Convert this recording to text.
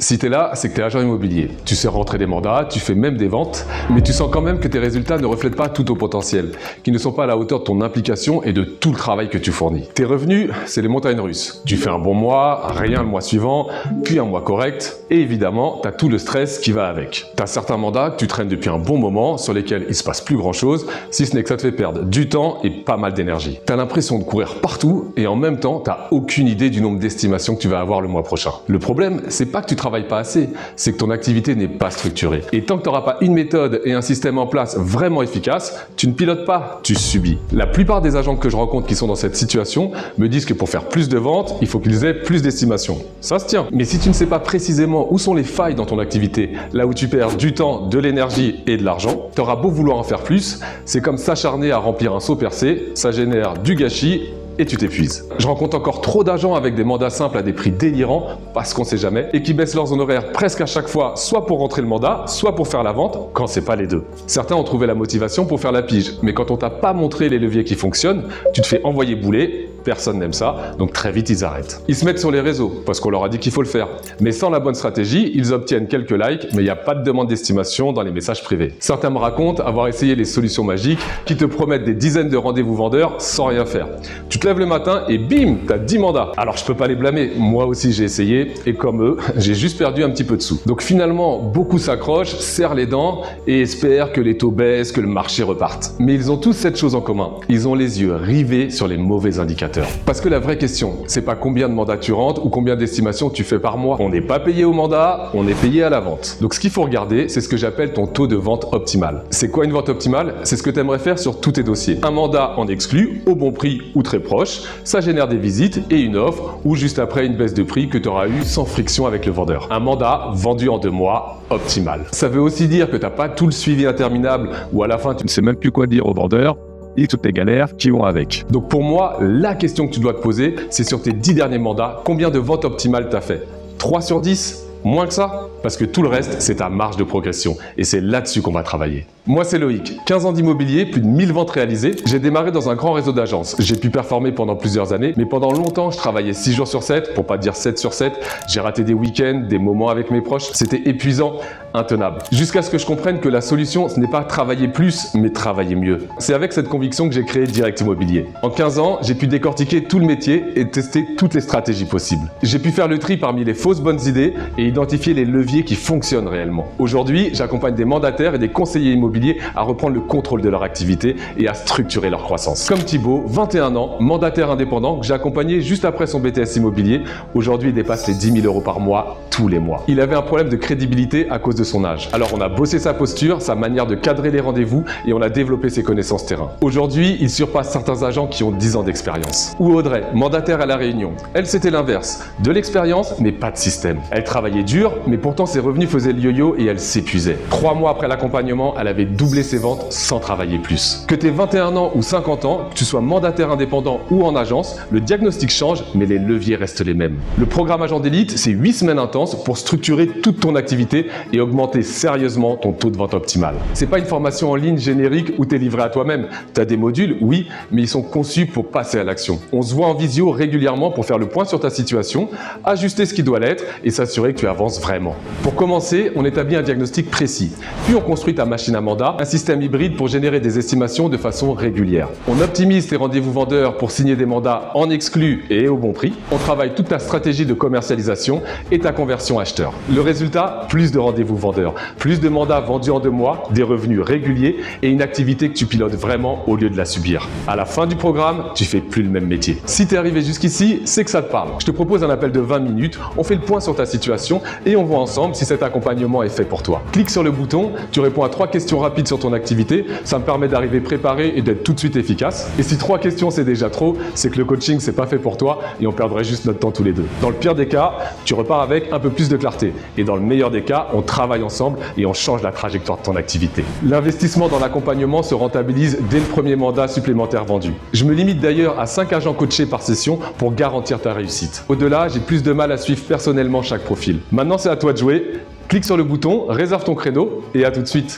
Si tu es là, c'est que tu es agent immobilier. Tu sais rentrer des mandats, tu fais même des ventes, mais tu sens quand même que tes résultats ne reflètent pas tout ton potentiel, qui ne sont pas à la hauteur de ton implication et de tout le travail que tu fournis. Tes revenus, c'est les montagnes russes. Tu fais un bon mois, rien le mois suivant, puis un mois correct, et évidemment, tu as tout le stress qui va avec. Tu as certains mandats que tu traînes depuis un bon moment, sur lesquels il se passe plus grand chose, si ce n'est que ça te fait perdre du temps et pas mal d'énergie. Tu as l'impression de courir partout et en même temps, tu n'as aucune idée du nombre d'estimations que tu vas avoir le mois prochain. Le problème, c'est pas que tu travailles pas assez, c'est que ton activité n'est pas structurée. Et tant que tu n'auras pas une méthode et un système en place vraiment efficace, tu ne pilotes pas, tu subis. La plupart des agents que je rencontre qui sont dans cette situation me disent que pour faire plus de ventes, il faut qu'ils aient plus d'estimations. Ça se tient. Mais si tu ne sais pas précisément où sont les failles dans ton activité, là où tu perds du temps, de l'énergie et de l'argent, tu auras beau vouloir en faire plus, c'est comme s'acharner à remplir un seau percé, ça génère du gâchis et tu t'épuises. Je rencontre encore trop d'agents avec des mandats simples à des prix délirants, parce qu'on sait jamais, et qui baissent leurs honoraires presque à chaque fois, soit pour rentrer le mandat, soit pour faire la vente, quand c'est pas les deux. Certains ont trouvé la motivation pour faire la pige, mais quand on t'a pas montré les leviers qui fonctionnent, tu te fais envoyer bouler, personne n'aime ça, donc très vite ils arrêtent. Ils se mettent sur les réseaux, parce qu'on leur a dit qu'il faut le faire. Mais sans la bonne stratégie, ils obtiennent quelques likes, mais il n'y a pas de demande d'estimation dans les messages privés. Certains me racontent avoir essayé les solutions magiques qui te promettent des dizaines de rendez-vous vendeurs sans rien faire. Tu te lèves le matin et bim, t'as 10 mandats. Alors je peux pas les blâmer, moi aussi j'ai essayé et comme eux, j'ai juste perdu un petit peu de sous. Donc finalement, beaucoup s'accrochent, serrent les dents et espèrent que les taux baissent, que le marché reparte. Mais ils ont tous cette chose en commun, ils ont les yeux rivés sur les mauvais indicateurs. Parce que la vraie question, c'est pas combien de mandats tu rentres ou combien d'estimations tu fais par mois. On n'est pas payé au mandat, on est payé à la vente. Donc ce qu'il faut regarder, c'est ce que j'appelle ton taux de vente optimal. C'est quoi une vente optimale? C'est ce que tu aimerais faire sur tous tes dossiers. Un mandat en exclu, au bon prix ou très proche, ça génère des visites et une offre ou juste après une baisse de prix que tu auras eu sans friction avec le vendeur. Un mandat vendu en 2 mois, optimal. Ça veut aussi dire que tu n'as pas tout le suivi interminable ou à la fin tu ne sais même plus quoi dire au vendeur et toutes les galères qui vont avec. Donc pour moi, la question que tu dois te poser, c'est sur tes 10 derniers mandats, combien de ventes optimales tu as fait? 3 sur 10? Moins que ça? Parce que tout le reste, c'est ta marge de progression. Et c'est là-dessus qu'on va travailler. Moi, c'est Loïc. 15 ans d'immobilier, plus de 1000 ventes réalisées. J'ai démarré dans un grand réseau d'agences. J'ai pu performer pendant plusieurs années, mais pendant longtemps, je travaillais 6 jours sur 7, pour pas dire 7 sur 7. J'ai raté des week-ends, des moments avec mes proches. C'était épuisant, intenable. Jusqu'à ce que je comprenne que la solution, ce n'est pas travailler plus, mais travailler mieux. C'est avec cette conviction que j'ai créé Direct Immobilier. En 15 ans, j'ai pu décortiquer tout le métier et tester toutes les stratégies possibles. J'ai pu faire le tri parmi les fausses bonnes idées et identifier les leviers qui fonctionnent réellement. Aujourd'hui, j'accompagne des mandataires et des conseillers immobiliers à reprendre le contrôle de leur activité et à structurer leur croissance. Comme Thibaut, 21 ans, mandataire indépendant que j'ai accompagné juste après son BTS immobilier. Aujourd'hui, il dépasse les 10 000 € par mois, tous les mois. Il avait un problème de crédibilité à cause de son âge. Alors on a bossé sa posture, sa manière de cadrer les rendez-vous et on a développé ses connaissances terrain. Aujourd'hui, il surpasse certains agents qui ont 10 ans d'expérience. Ou Audrey, mandataire à La Réunion. Elle, c'était l'inverse. De l'expérience, mais pas de système. Elle travaillait dur, mais pourtant ses revenus faisaient le yo-yo et elle s'épuisait. 3 mois après l'accompagnement, elle avait doublé ses ventes sans travailler plus. Que tu aies 21 ans ou 50 ans, que tu sois mandataire indépendant ou en agence, le diagnostic change, mais les leviers restent les mêmes. Le programme Agent d'élite, c'est 8 semaines intenses pour structurer toute ton activité et augmenter sérieusement ton taux de vente optimal. C'est pas une formation en ligne générique où tu es livré à toi-même. Tu as des modules, oui, mais ils sont conçus pour passer à l'action. On se voit en visio régulièrement pour faire le point sur ta situation, ajuster ce qui doit l'être et s'assurer que tu avances vraiment. Pour commencer, on établit un diagnostic précis. Puis on construit ta machine à mandat, un système hybride pour générer des estimations de façon régulière. On optimise tes rendez-vous vendeurs pour signer des mandats en exclu et au bon prix. On travaille toute ta stratégie de commercialisation et ta conversion acheteur. Le résultat, plus de rendez-vous vendeurs, plus de mandats vendus en 2 mois, des revenus réguliers et une activité que tu pilotes vraiment au lieu de la subir. À la fin du programme, tu fais plus le même métier. Si tu es arrivé jusqu'ici, c'est que ça te parle. Je te propose un appel de 20 minutes, on fait le point sur ta situation et on voit ensemble si cet accompagnement est fait pour toi. Clique sur le bouton, tu réponds à 3 questions rapides sur ton activité, ça me permet d'arriver préparé et d'être tout de suite efficace. Et si 3 questions c'est déjà trop, c'est que le coaching c'est pas fait pour toi et on perdrait juste notre temps tous les deux. Dans le pire des cas, tu repars avec un peu plus de clarté. Et dans le meilleur des cas, on travaille ensemble et on change la trajectoire de ton activité. L'investissement dans l'accompagnement se rentabilise dès le premier mandat supplémentaire vendu. Je me limite d'ailleurs à 5 agents coachés par session pour garantir ta réussite. Au-delà, j'ai plus de mal à suivre personnellement chaque profil. Maintenant, c'est à toi de jouer. Clique sur le bouton, réserve ton créneau et à tout de suite.